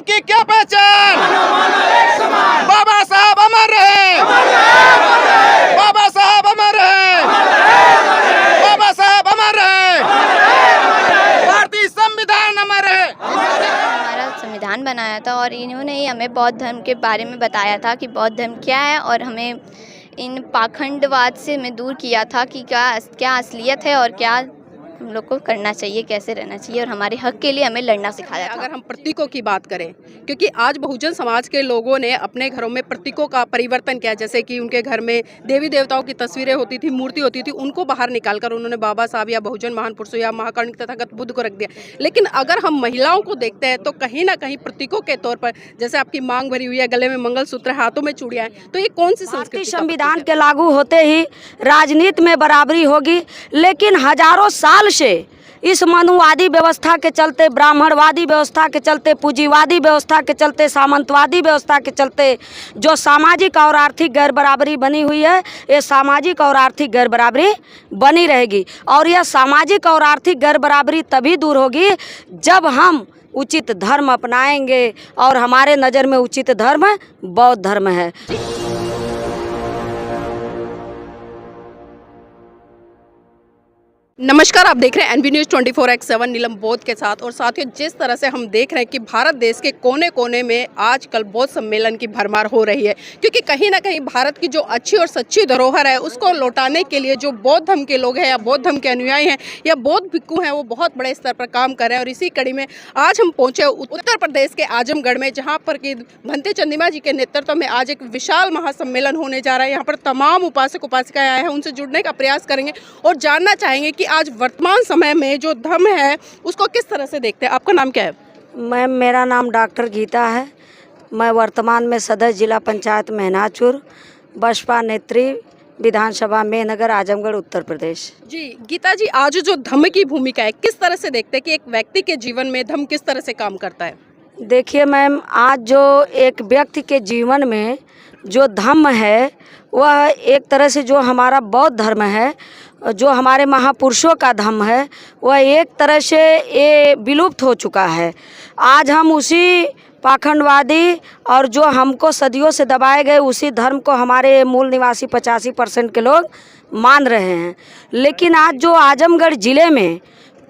की क्या पहचान? बाबा साहब अमर रहे, बाबा साहब अमर रहे, बाबा साहब अमर रहे, भारतीय संविधान अमर रहे। हमारा संविधान बनाया था और इन्होंने ही हमें बौद्ध धर्म के बारे में बताया था कि बौद्ध धर्म क्या है और हमें इन पाखंडवाद से हमें दूर किया था कि क्या असलियत है और क्या हम लोग को करना चाहिए, कैसे रहना चाहिए और हमारे हक के लिए हमें लड़ना सिखाया था। अगर हम प्रतीकों की बात करें, क्योंकि आज बहुजन समाज के लोगों ने अपने घरों में प्रतीकों का परिवर्तन किया, जैसे कि उनके घर में देवी देवताओं की तस्वीरें होती थी, मूर्ति होती थी, उनको बाहर निकालकर उन्होंने बाबा साहब या बहुजन महान पुरुषों या महाकर्ण तथागत बुद्ध को रख दिया। लेकिन अगर हम महिलाओं को देखते हैं तो कहीं ना कहीं प्रतीकों के तौर पर, जैसे आपकी मांग भरी हुई है, गले में मंगलसूत्र, हाथों में चूड़ियां हैं, तो ये कौन सी संस्कृति? संविधान के लागू होते ही राजनीति में बराबरी होगी, लेकिन हजारों साल से इस मनुवादी व्यवस्था के चलते, ब्राह्मणवादी व्यवस्था के चलते, पूंजीवादी व्यवस्था के चलते, सामंतवादी व्यवस्था के चलते जो सामाजिक और आर्थिक गैर बराबरी बनी हुई है, ये सामाजिक और आर्थिक गैर बराबरी बनी रहेगी। और यह सामाजिक और आर्थिक गैर बराबरी तभी दूर होगी जब हम उचित धर्म अपनाएंगे, और हमारे नज़र में उचित धर्म बौद्ध धर्म है। नमस्कार, आप देख रहे हैं एनबी न्यूज़ 24x7 नीलम बौद्ध के साथ। और साथियों, जिस तरह से हम देख रहे हैं कि भारत देश के कोने कोने में आजकल बौद्ध सम्मेलन की भरमार हो रही है, क्योंकि कहीं ना कहीं भारत की जो अच्छी और सच्ची धरोहर है उसको लौटाने के लिए जो बौद्ध धर्म के लोग हैं या बौद्ध धर्म के अनुयायी हैं या बौद्ध भिक्खु हैं, वो बहुत बड़े स्तर पर काम कर रहे हैं। और इसी कड़ी में आज हम पहुँचे उत्तर प्रदेश के आजमगढ़ में, जहाँ पर कि भंते चंद्रिमा जी के नेतृत्व में आज एक विशाल महासम्मेलन होने जा रहा है। यहाँ पर तमाम उपासक उपासिकाएं आए हैं, उनसे जुड़ने का प्रयास करेंगे और जानना चाहेंगे कि आज वर्तमान समय में जो धर्म है उसको किस तरह से देखते हैं। आपका नाम क्या है? मैम, मेरा नाम डॉक्टर गीता है। मैं वर्तमान में सदस्य जिला पंचायत मेहनाचुर, बसपा नेत्री, विधानसभा मेहनगर, आजमगढ़, उत्तर प्रदेश। जी गीता जी, आज जो धम्म की भूमिका है, किस तरह से देखते हैं कि एक व्यक्ति के जीवन में धम्म किस तरह से काम करता है? देखिए मैम, आज जो एक व्यक्ति के जीवन में जो धम्म है, वह एक तरह से जो हमारा बौद्ध धर्म है, जो हमारे महापुरुषों का धर्म है, वह एक तरह से ये विलुप्त हो चुका है। आज हम उसी पाखंडवादी और जो हमको सदियों से दबाए गए उसी धर्म को हमारे मूल निवासी 85% के लोग मान रहे हैं। लेकिन आज जो आजमगढ़ ज़िले में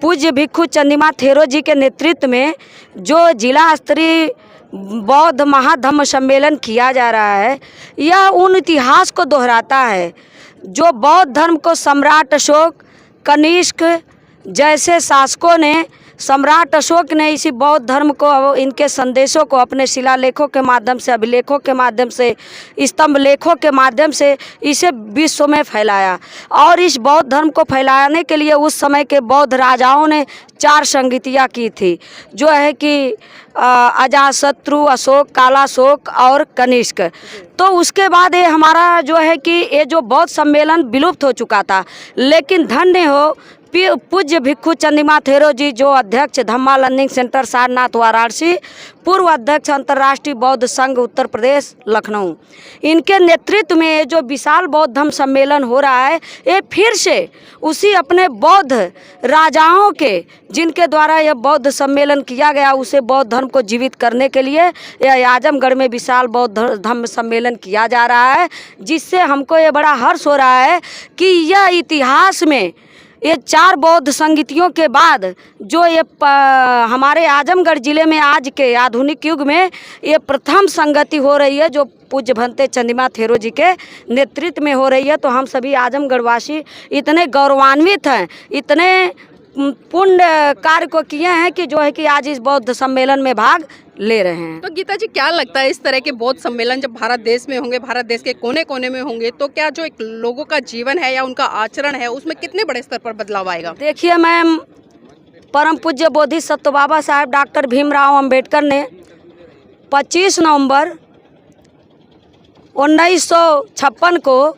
पूज्य भिक्खु चंद्रिमा थेरो जी के नेतृत्व में जो जिला स्तरीय बौद्ध महाधम्म सम्मेलन किया जा रहा है, यह उन इतिहास को दोहराता है जो बौद्ध धर्म को सम्राट अशोक, कनिष्क जैसे शासकों ने, सम्राट अशोक ने इसी बौद्ध धर्म को, इनके संदेशों को अपने शिलालेखों के माध्यम से, अभिलेखों के माध्यम से, स्तंभ लेखों के माध्यम से इसे विश्व में फैलाया। और इस बौद्ध धर्म को फैलाने के लिए उस समय के बौद्ध राजाओं ने 4 संगतियाँ की थी, जो है कि अजातशत्रु, अशोक, कालाशोक और कनिष्क। तो उसके बाद ये हमारा जो है कि ये जो बौद्ध सम्मेलन विलुप्त हो चुका था। लेकिन धन्य हो पूज्य भिक्खु चंद्रिमा थेरो जी, जो अध्यक्ष धम्मा लर्निंग सेंटर सारनाथ वाराणसी, पूर्व अध्यक्ष अंतर्राष्ट्रीय बौद्ध संघ उत्तर प्रदेश लखनऊ, इनके नेतृत्व में जो विशाल बौद्ध धम्म सम्मेलन हो रहा है, ये फिर से उसी अपने बौद्ध राजाओं के, जिनके द्वारा यह बौद्ध सम्मेलन किया गया, उसे बौद्ध धर्म को जीवित करने के लिए यह आजमगढ़ में विशाल बौद्ध धम्म सम्मेलन किया जा रहा है। जिससे हमको ये बड़ा हर्ष हो रहा है कि यह इतिहास में ये 4 बौद्ध संगतियों के बाद जो ये हमारे आजमगढ़ ज़िले में आज के आधुनिक युग में ये प्रथम संगति हो रही है, जो पूज्य भंते चंद्रिमा थेरो जी के नेतृत्व में हो रही है। तो हम सभी आजमगढ़ वासी इतने गौरवान्वित हैं, इतने पुण्य कार्य को किए हैं कि जो है कि आज इस बौद्ध सम्मेलन में भाग ले रहे हैं। तो गीता जी, क्या लगता है इस तरह के बौद्ध सम्मेलन जब भारत देश में होंगे, भारत देश के कोने कोने में होंगे, तो क्या जो एक लोगों का जीवन है या उनका आचरण है उसमें कितने बड़े स्तर पर बदलाव आएगा? देखिए मैम, परम पूज्य बोधिसत्व बाबा साहेब डॉक्टर भीमराव अंबेडकर ने 25 नवंबर 1956 को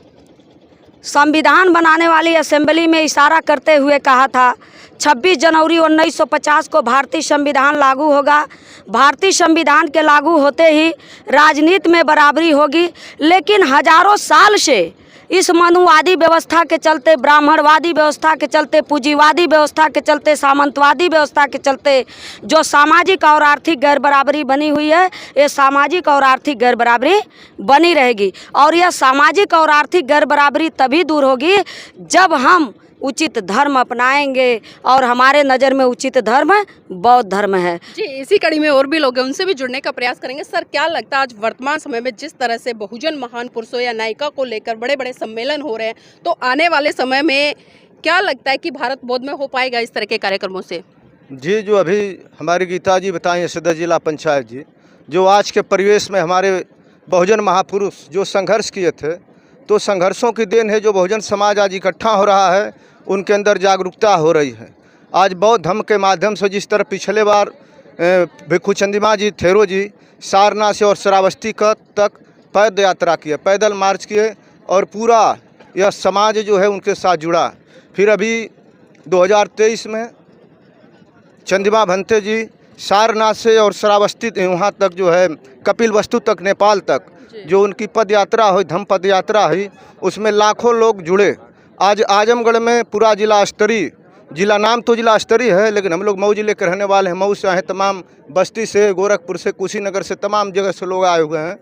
संविधान बनाने वाली असेंबली में इशारा करते हुए कहा था, 26 जनवरी 1950 को भारतीय संविधान लागू होगा। भारतीय संविधान के लागू होते ही राजनीति में बराबरी होगी। लेकिन हजारों साल से इस मनुवादी व्यवस्था के चलते, ब्राह्मणवादी व्यवस्था के चलते, पूंजीवादी व्यवस्था के चलते, सामंतवादी व्यवस्था के चलते जो सामाजिक और आर्थिक गैर बराबरी बनी हुई है, ये सामाजिक और आर्थिक गैर बराबरी बनी रहेगी। और यह सामाजिक और आर्थिक गैर बराबरी तभी दूर होगी जब हम उचित धर्म अपनाएंगे, और हमारे नज़र में उचित धर्म बौद्ध धर्म है। जी, इसी कड़ी में और भी लोग हैं, उनसे भी जुड़ने का प्रयास करेंगे। सर, क्या लगता है आज वर्तमान समय में जिस तरह से बहुजन महान पुरुषों या नायिका को लेकर बड़े बड़े सम्मेलन हो रहे हैं, तो आने वाले समय में क्या लगता है कि भारत बौद्ध में हो पाएगा इस तरह के कार्यक्रमों से? जी, जो अभी हमारी गीता जी बताई, सदर जिला पंचायत जी, जो आज के परिवेश में हमारे बहुजन महापुरुष जो संघर्ष किए थे, तो संघर्षों की देन है जो बहुजन समाज आज इकट्ठा हो रहा है, उनके अंदर जागरूकता हो रही है। आज बौद्ध धर्म के माध्यम से जिस तरह पिछले बार भिक्षु चंद्रिमा जी, थेरो जी सारनाथ से और श्रावस्ती तक पैद यात्रा किए, पैदल मार्च किए, और पूरा यह समाज जो है उनके साथ जुड़ा। फिर अभी 2023 में चंद्रिमा भंते जी सारनाथ से और श्रावस्ती वहाँ तक जो है कपिल वस्तु तक, नेपाल तक जो उनकी पद यात्रा हुई, धम्म पद यात्रा हुई, उसमें लाखों लोग जुड़े। आज आजमगढ़ में पूरा जिला स्तरीय, जिला नाम तो जिला स्तरीय है, लेकिन हम लोग मऊ जिले के रहने वाले हैं। मऊ से आए, तमाम बस्ती से, गोरखपुर से, कुशीनगर से, तमाम जगह से लोग आए हुए हैं।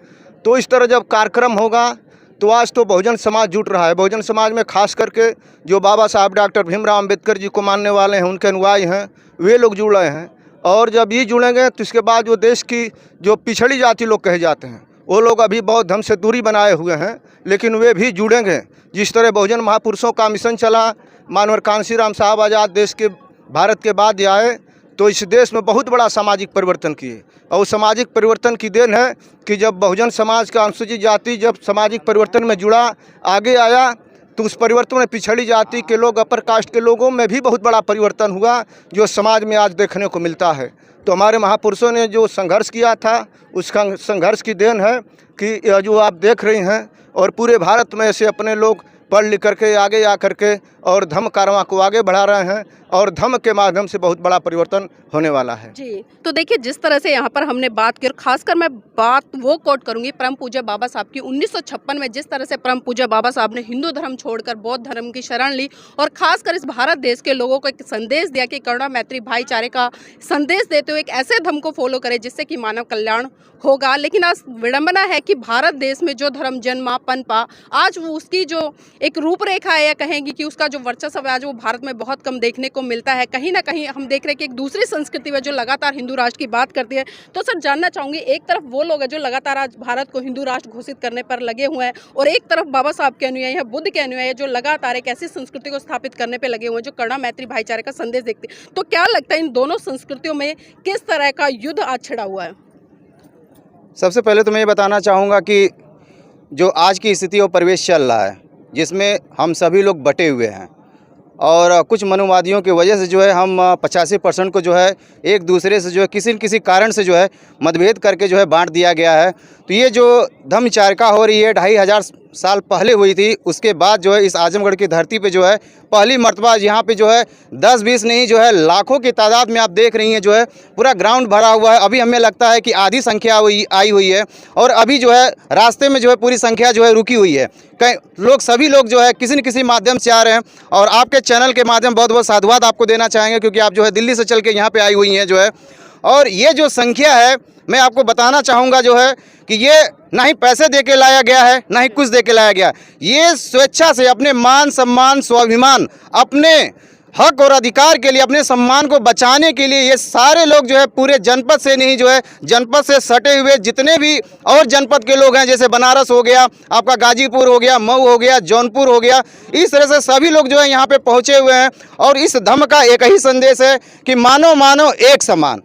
तो इस तरह जब कार्यक्रम होगा तो आज तो बहुजन समाज जुट रहा है। बहुजन समाज में खास करके जो बाबा साहब डॉक्टर भीमराव अम्बेडकर जी को मानने वाले हैं, उनके अनुयायी हैं, वे लोग जुड़ रहे हैं। और जब ये जुड़ेंगे तो इसके बाद जो देश की जो पिछड़ी जाति लोग कहे जाते हैं, वो लोग अभी बौद्ध धर्म से दूरी बनाए हुए हैं, लेकिन वे भी जुड़ेंगे। जिस तरह बहुजन महापुरुषों का मिशन चला, मानवर कांशीराम साहब आज़ाद देश के भारत के बाद आए, तो इस देश में बहुत बड़ा सामाजिक परिवर्तन किए। और सामाजिक परिवर्तन की देन है कि जब बहुजन समाज का अनुसूचित जाति जब सामाजिक परिवर्तन में जुड़ा, आगे आया, तो उस परिवर्तन में पिछड़ी जाति के लोग, अपर कास्ट के लोगों में भी बहुत बड़ा परिवर्तन हुआ, जो समाज में आज देखने को मिलता है। तो हमारे महापुरुषों ने जो संघर्ष किया था, उस संघर्ष की देन है कि यह जो आप देख रही हैं, और पूरे भारत में ऐसे अपने लोग पढ़ लिख करके आगे आ करके और धर्म कारवां को आगे बढ़ा रहे हैं, और धर्म के माध्यम से बहुत बड़ा परिवर्तन होने वाला है। जी, तो देखिए जिस तरह से यहाँ पर हमने बात की, और खासकर मैं बात वो कोट करूँगी परम पूज्य बाबा साहब की, 1956 में जिस तरह से परम पूज्य बाबा साहब ने हिंदू धर्म छोड़कर बौद्ध धर्म की शरण ली, और खासकर इस भारत देश के लोगों को एक संदेश दिया कि करुणा, मैत्री, भाईचारे का संदेश देते हुए एक ऐसे धर्म को फॉलो करें जिससे कि मानव कल्याण होगा। लेकिन आज विडंबना है कि भारत देश में जो धर्म जन्मा, पनपा, आज वो उसकी जो एक रूपरेखा है, या कहेंगी कि उसका जो वर्चस्व है, आज वो भारत में बहुत कम देखने को मिलता है। कहीं ना कहीं हम देख रहे हैं कि एक दूसरी संस्कृति में जो लगातार हिंदू राष्ट्र की बात करती है। तो सर, जानना चाहूँगी, एक तरफ वो लोग हैं जो लगातार आज भारत को हिंदू राष्ट्र घोषित करने पर लगे हुए हैं, और एक तरफ बाबा साहब के अनुयायी हैं, बुद्ध के अनुयायी जो लगातार एक ऐसी संस्कृति को स्थापित करने पर लगे हुए हैं जो करुणा, मैत्री, भाईचारे का संदेश देते हैं। तो क्या लगता है इन दोनों संस्कृतियों में किस तरह का युद्ध आज छिड़ा हुआ है? सबसे पहले तो मैं ये बताना चाहूँगा कि जो आज की स्थिति और परिवेश चल रहा है, जिसमें हम सभी लोग बटे हुए हैं, और कुछ मनुवादियों की वजह से जो है हम 85% को जो है एक दूसरे से जो है किसी न किसी कारण से जो है मतभेद करके जो है बांट दिया गया है। तो ये जो धर्मचारिका हो रही है 2500 साल पहले हुई थी, उसके बाद जो है इस आजमगढ़ की धरती पे जो है पहली मर्तबा यहाँ पे जो है 10-20 नहीं जो है लाखों की तादाद में आप देख रही हैं, जो है पूरा ग्राउंड भरा हुआ है। अभी हमें लगता है कि आधी संख्या आई हुई है, और अभी जो है रास्ते में जो है पूरी संख्या जो है रुकी हुई है। कई सभी लोग जो है किसी न किसी माध्यम से आ रहे हैं, और आपके चैनल के माध्यम बहुत बहुत साधुवाद आपको देना चाहेंगे, क्योंकि आप जो है दिल्ली से चल के यहाँ पे आई हुई हैं जो है। और ये जो संख्या है, मैं आपको बताना चाहूँगा जो है कि ये ना ही पैसे दे के लाया गया है, ना ही कुछ दे के लाया गया। ये स्वेच्छा से अपने मान, सम्मान, स्वाभिमान, अपने हक और अधिकार के लिए, अपने सम्मान को बचाने के लिए ये सारे लोग जो है पूरे जनपद से नहीं जो है जनपद से सटे हुए जितने भी और जनपद के लोग हैं, जैसे बनारस हो गया, आपका गाजीपुर हो गया, मऊ हो गया, जौनपुर हो गया, इस तरह से सभी लोग जो है यहाँ पे पहुँचे हुए हैं। और इस धर्म का एक ही संदेश है कि मानो मानो एक समान।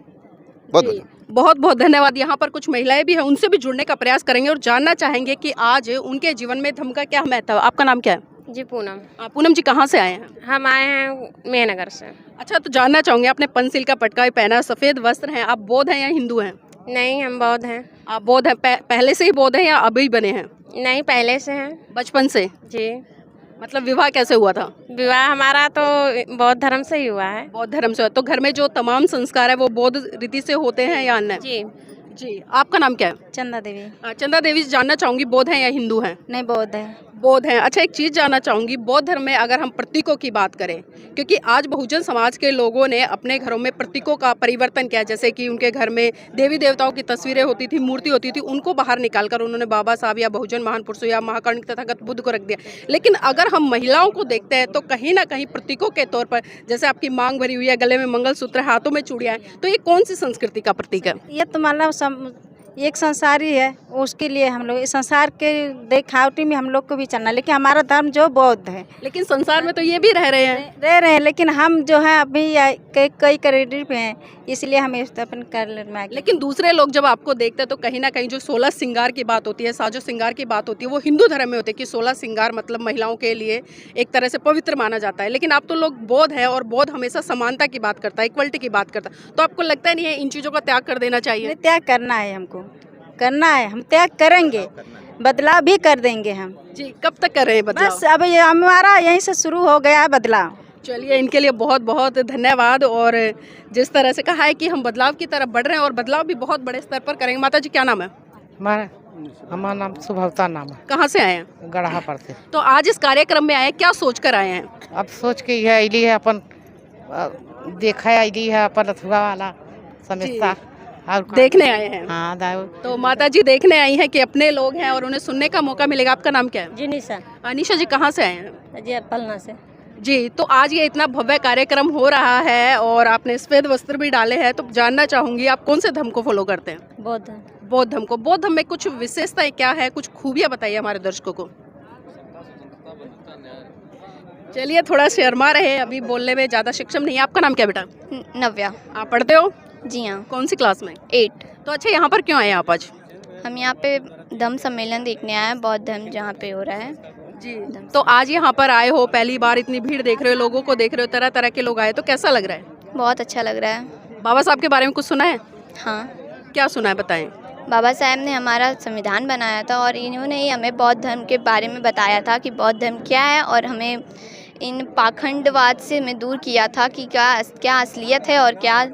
बहुत बहुत धन्यवाद। यहाँ पर कुछ महिलाएं भी हैं, उनसे भी जुड़ने का प्रयास करेंगे और जानना चाहेंगे कि आज उनके जीवन में धर्म का क्या महत्व है। आपका नाम क्या है? जी पूनम। पूनम जी कहाँ से आए हैं? हम आए हैं मेहनगर से। अच्छा, तो जानना चाहूँगे, आपने पंचशील का पटका पहना, सफ़ेद वस्त्र हैं, आप बौद्ध हैं या हिंदू हैं? नहीं, हम बौद्ध हैं। आप बौद्ध हैं? पहले से ही बौद्ध हैं या अभी बने हैं? नहीं, पहले से हैं। बचपन से? जी। मतलब विवाह कैसे हुआ था? विवाह हमारा तो बौद्ध धर्म से ही हुआ है। बौद्ध धर्म से। तो घर में जो तमाम संस्कार है वो बौद्ध रीति से होते हैं या अन्य? जी जी। आपका नाम क्या है? चंदा देवी। चंदा देवी, जानना चाहूँगी, बौद्ध हैं या हिंदू हैं? नहीं, बौद्ध है। बौद्ध हैं। अच्छा, एक चीज़ जानना चाहूँगी, बौद्ध धर्म में अगर हम प्रतीकों की बात करें, क्योंकि आज बहुजन समाज के लोगों ने अपने घरों में प्रतीकों का परिवर्तन किया, जैसे कि उनके घर में देवी देवताओं की तस्वीरें होती थी, मूर्ति होती थी, उनको बाहर निकाल कर उन्होंने बाबा साहब या बहुजन महान पुरुषों या महाकर्ण तथागत बुद्ध को रख दिया। लेकिन अगर हम महिलाओं को देखते हैं तो कहीं ना कहीं प्रतीकों के तौर पर, जैसे आपकी मांग भरी हुई है, गले में मंगलसूत्र, हाथों में चूड़ियाँ हैं, तो ये कौन सी संस्कृति का प्रतीक है? ये तो मतलब एक संसारी है, उसके लिए हम लोग इस संसार के दिखावटी में हम लोग को भी चलना, लेकिन हमारा धर्म जो बौद्ध है। लेकिन संसार में तो ये भी रह रहे हैं। लेकिन हम जो है अभी कई कैटेगरी पे हैं, इसलिए हम स्थापन कर लेना। लेकिन दूसरे लोग जब आपको देखते हैं तो कहीं ना कहीं जो 16 श्रृंगार की बात होती है, साजो श्रृंगार की बात होती है, वो हिंदू धर्म में होती है कि 16 श्रृंगार मतलब महिलाओं के लिए एक तरह से पवित्र माना जाता है। लेकिन आप तो लोग बौद्ध है और बौद्ध हमेशा समानता की बात करता है, इक्वलिटी की बात करता है, तो आपको लगता नहीं है इन चीज़ों का त्याग कर देना चाहिए? त्याग करना है, हमको करना है, हम त्याग करेंगे, बदलाव भी कर देंगे हम। जी, कब तक कर रहे हैं बदलाव? बस अब ये हमारा यहीं से शुरू हो गया है बदलाव। चलिए, इनके लिए बहुत बहुत धन्यवाद। और जिस तरह से कहा है कि हम बदलाव की तरफ बढ़ रहे हैं और बदलाव भी बहुत बड़े स्तर पर करेंगे। माता जी, क्या नाम है? हमारा नाम सुभवता नाम है। कहाँ से आए हैं? गढ़ा पर से। तो आज इस कार्यक्रम में आए, क्या सोच कर आए हैं? अब सोच के यह अली है अपन देखा है, अली है अपन अथुआ वाला समझता और देखने आए हैं। हाँ दाऊ। तो माता जी देखने आई हैं कि अपने लोग हैं और उन्हें सुनने का मौका मिलेगा। आपका नाम क्या है? जी निशा। अनिशा जी, कहाँ से आए हैं? जी पलना से। जी, तो आज ये इतना भव्य कार्यक्रम हो रहा है और आपने सफेद वस्त्र भी डाले हैं, तो जानना चाहूंगी आप कौन से धर्म को फॉलो करते हैं? बौद्ध। बौद्ध धर्म को। बौद्ध धर्म में कुछ विशेषताएं क्या है, कुछ खूबियां बताइए हमारे दर्शकों को। चलिए, थोड़ा शर्मा रहे, अभी बोलने में ज़्यादा सक्षम नहीं है। आपका नाम क्या बेटा? नव्या। आप पढ़ते हो? जी हाँ, कौन सी क्लास में? 8। तो अच्छा, यहाँ पर क्यों आए आप आज? हम यहाँ पे धम्म सम्मेलन देखने आए हैं, बौद्ध धर्म जहाँ पे हो रहा है। जी, तो आज यहाँ पर आए हो, पहली बार इतनी भीड़ देख रहे हो, लोगों को देख रहे हो, तरह तरह के लोग आए, तो कैसा लग रहा है? बहुत अच्छा लग रहा है। बाबा साहब के बारे में कुछ सुना है? हाँ, क्या सुना है, बताएं। बाबा साहब ने हमारा संविधान बनाया था और इन्होंने ही हमें बौद्ध धर्म के बारे में बताया था कि बौद्ध धर्म क्या है, और हमें इन पाखंडवाद से हमें दूर किया था कि क्या असलियत है और क्या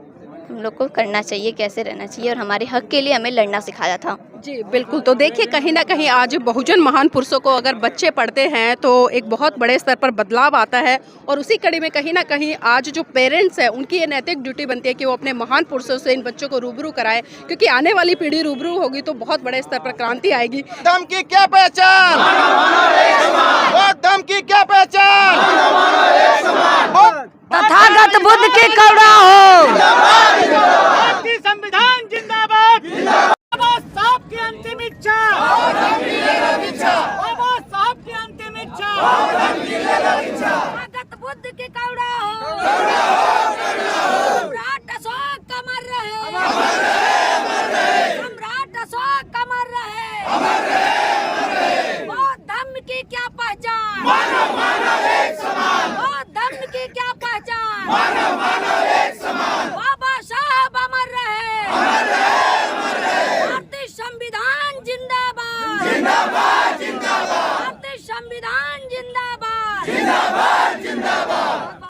हम लोग को करना चाहिए, कैसे रहना चाहिए, और हमारे हक के लिए हमें लड़ना सिखाया था। जी बिल्कुल। तो देखिए, कहीं ना कहीं आज बहुजन महान पुरुषों को अगर बच्चे पढ़ते हैं तो एक बहुत बड़े स्तर पर बदलाव आता है, और उसी कड़ी में कहीं ना कहीं आज जो पेरेंट्स हैं उनकी ये नैतिक ड्यूटी बनती है कि वो अपने महान पुरुषों से इन बच्चों को रूबरू कराए, क्योंकि आने वाली पीढ़ी रूबरू होगी तो बहुत बड़े स्तर पर क्रांति आएगी। धर्म की क्या पहचान? बौद्ध धर्म की क्या पहचान? तथागत बुद्ध की करुणा हो। संविधान जिंदाबाद। बाबा साहब की अंतिम इच्छा, बाबा साहब की अंतिम इच्छा, तथागत बुद्ध की करुणा हो। सम्राट अशोक अमर रहे, सम्राट अशोक अमर रहे। बौद्ध धर्म की क्या पहचान? बौद्ध धर्म की क्या पहचान? बाबा साहब अमर रहे। भारतीय संविधान जिंदाबाद, जिंदाबाद, जिंदाबाद। भारतीय संविधान जिंदाबाद, जिंदाबाद।